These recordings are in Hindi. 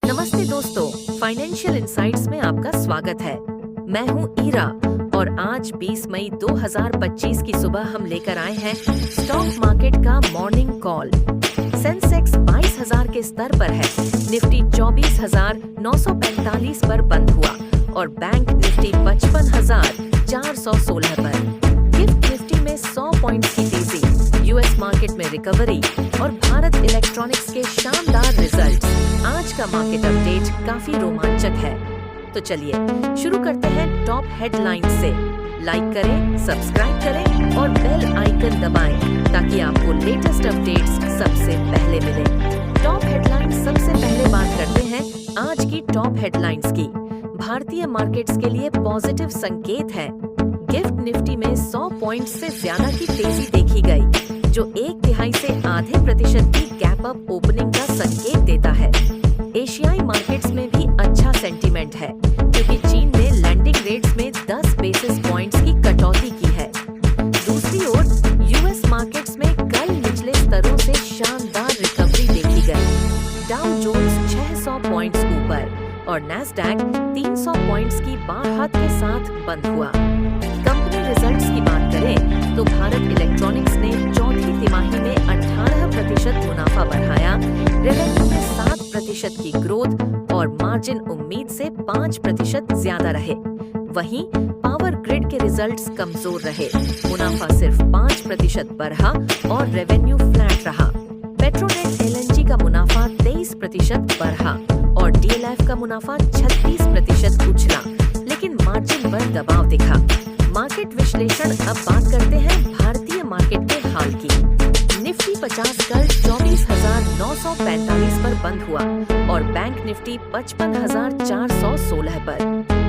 नमस्ते दोस्तों, फाइनेंशियल इनसाइट्स में आपका स्वागत है। मैं हूं ईरा और आज 20 मई 2025 की सुबह हम लेकर आए हैं स्टॉक मार्केट का मॉर्निंग कॉल। सेंसेक्स 22,000 के स्तर पर है, निफ्टी 24,945 पर बंद हुआ और बैंक निफ्टी 55,416 पर। गिफ्ट निफ्टी में 100 पॉइंट्स की तेजी, यूएस मार्केट में रिकवरी और भारत इलेक्ट्रॉनिक्स के शानदार रिजल्ट्स। आज का मार्केट अपडेट काफी रोमांचक है, तो चलिए शुरू करते हैं टॉप हेडलाइन से। लाइक करें, सब्सक्राइब करें और बेल आइकन दबाएं ताकि आपको लेटेस्ट अपडेट्स सबसे पहले मिले। टॉप हेडलाइंस सबसे पहले बात करते हैं आज की टॉप हेडलाइंस की। भारतीय मार्केट्स के लिए पॉजिटिव संकेत है। गिफ्ट निफ्टी में 100 पॉइंट से ज्यादा की तेजी देखी गई, जो 1/3 से आधे प्रतिशत की गैप अप ओपनिंग का संकेत देता है। एशियाई मार्केट्स में भी अच्छा सेंटीमेंट है, क्योंकि चीन ने लैंडिंग रेट्स में 10 बेसिस पॉइंट्स की कटौती की है। दूसरी ओर यूएस मार्केट्स में कल निचले स्तरों से शानदार रिकवरी देखी गई। डाउ जोन्स 600 पॉइंट्स ऊपर और नैस्डैक 300 पॉइंट्स की बाहत के साथ बंद हुआ। कंपनी रिजल्ट्स की बात करें तो भारत इलेक्ट्रॉनिक्स ने चौथी तिमाही में 18% मुनाफा बढ़ाया, रेवेन्यू में 7% की ग्रोथ और मार्जिन उम्मीद से 5% ज्यादा रहे। वहीं पावर ग्रिड के रिजल्ट्स कमजोर रहे, मुनाफा सिर्फ 5% बढ़ा और रेवेन्यू फ्लैट रहा। पेट्रोनेट एलएनजी का मुनाफा 23% बढ़ा और डीएलएफ का मुनाफा 36% उछला, लेकिन मार्जिन पर दबाव दिखा। मार्केट विश्लेषण अब बात करते हैं भारतीय मार्केट के हाल की। निफ्टी 50 कल 24,945 पर बंद हुआ और बैंक निफ्टी 55,416 पर।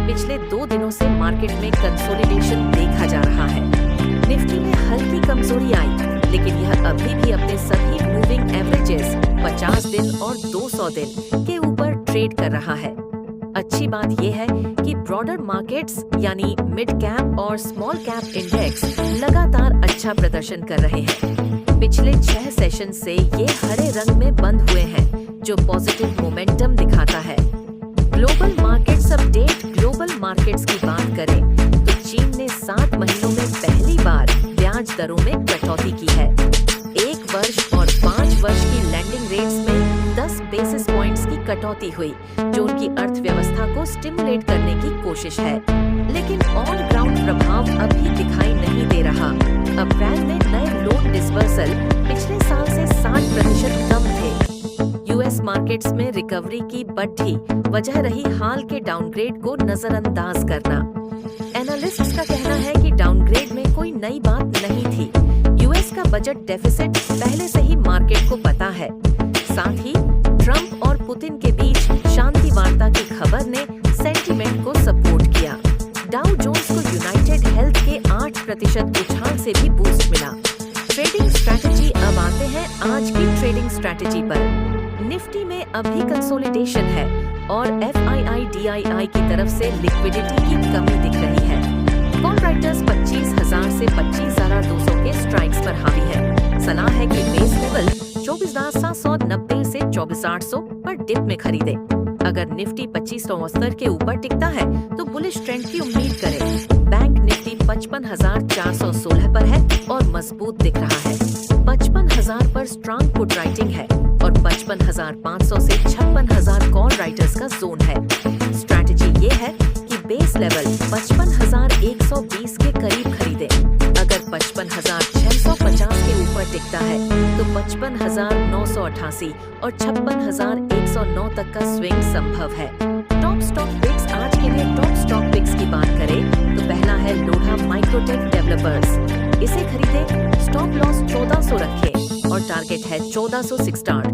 पिछले 2 दिनों से मार्केट में कंसोलिडेशन देखा जा रहा है। निफ्टी में हल्की कमजोरी आई, लेकिन यह अभी भी अपने सभी मूविंग एवरेजेस 50 दिन और 200 दिन के ऊपर ट्रेड कर रहा है। अच्छी बात यह है कि ब्रॉडर मार्केट्स यानी मिड कैप और स्मॉल कैप इंडेक्स लगातार अच्छा प्रदर्शन कर रहे हैं। पिछले 6 सेशन से ये हरे रंग में बंद हुए हैं, जो पॉजिटिव मोमेंटम दिखाता है। Global markets update. Global markets की बात करें तो चीन ने 7 महीनों में पहली बार ब्याज दरों में कटौती की है। 1 वर्ष और 5 वर्ष की लैंडिंग रेट्स में 10 बेसिस पॉइंट्स की कटौती हुई, जो उनकी अर्थव्यवस्था को स्टिमुलेट करने की कोशिश है। लेकिन ऑन ग्राउंड प्रभाव अभी दिखाई नहीं दे रहा। अप्रैल में नए लोन डिस्बर्सल पिछले साल से 60% कम थे। यूएस मार्केट्स में रिकवरी की बढ़ी वजह रही हाल के डाउनग्रेड को नजरअंदाज करना। एनालिस्ट्स का कहना है कि डाउनग्रेड में कोई नई बात नहीं थी। यूएस का बजट डेफिसिट पहले से ही मार्केट को पता है। साथ ही ट्रंप और पुतिन के बीच शांति वार्ता की खबर ने सेंटीमेंट को सपोर्ट किया। डाउ जोन्स को यूनाइटेड हेल्थ के 8% उछाल से भी बूस्ट मिला। Trading strategy. अब आते हैं आज की ट्रेडिंग स्ट्रैटेजी पर। निफ्टी में अभी कंसोलिडेशन है और FII/DII की तरफ से लिक्विडिटी की कमी दिख रही है। कॉल राइटर्स 25,000 से 25,200 के स्ट्राइक्स पर हावी है। सलाह है कि बेस लेवल 24,790 से 24,800 पर डिप में खरीदे। अगर निफ्टी 2569 के ऊपर टिकता है तो बुलिश ट्रेंड की उम्मीद करें। बैंक निफ्टी 55,416 पर है और मजबूत दिख रहा है। 55,000 पर स्ट्रांग पुट राइटिंग है और 55,500 से 56,000 कॉल राइटर्स का जोन है। स्ट्रैटेजी ये है कि बेस लेवल 55,120 के करीब खरीदे। अगर 55,650 के ऊपर टिकता है तो 55,988 और 56,109 तक का स्विंग संभव है। Top stock picks. आज के लिए टॉप स्टॉक पिक्स की बात करें तो पहला है लोढ़ा माइक्रोटेक डेवलपर्स। इसे खरीदे, स्टॉप लॉस 1400 रखें और टारगेट है 1406 स्टार्ट।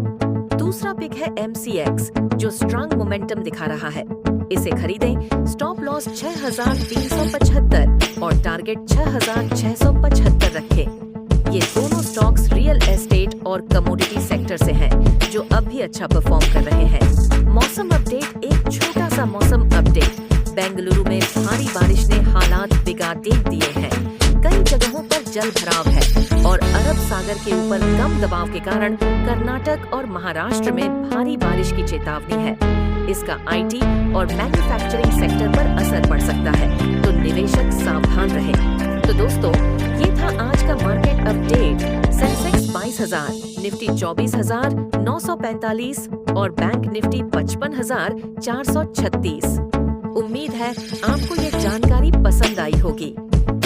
दूसरा पिक है MCX, जो स्ट्रांग मोमेंटम दिखा रहा है। इसे खरीदें, स्टॉप लॉस 6,375 और टारगेट 6,675 रखें। ये दोनों स्टॉक्स रियल एस्टेट और कमोडिटी सेक्टर से हैं, जो अब भी अच्छा परफॉर्म कर रहे हैं। मौसम अपडेट। एक छोटा सा मौसम अपडेट। बेंगलुरु में भारी बारिश ने हालात बिगाड़ दिए हैं। कई जगहों पर जल भराव है और अरब सागर के ऊपर कम दबाव के कारण कर्नाटक और महाराष्ट्र में भारी बारिश की चेतावनी है। इसका आईटी और मैन्युफैक्चरिंग सेक्टर पर असर पड़ सकता है, तो निवेशक सावधान रहें। तो दोस्तों, ये था आज का मार्केट अपडेट। सेंसेक्स 22,000, निफ्टी 24,945 और बैंक निफ्टी 55,436। उम्मीद है आपको ये जानकारी पसंद आई होगी।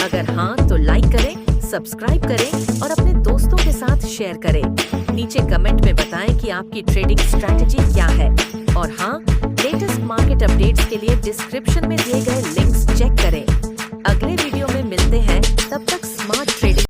अगर हाँ तो लाइक करें, सब्सक्राइब करें और अपने दोस्तों के साथ शेयर करें। नीचे कमेंट में बताएं कि आपकी ट्रेडिंग स्ट्रैटेजी क्या है। और हाँ, लेटेस्ट मार्केट अपडेट्स के लिए डिस्क्रिप्शन में दिए गए लिंक्स चेक करें। अगले वीडियो में मिलते हैं, तब तक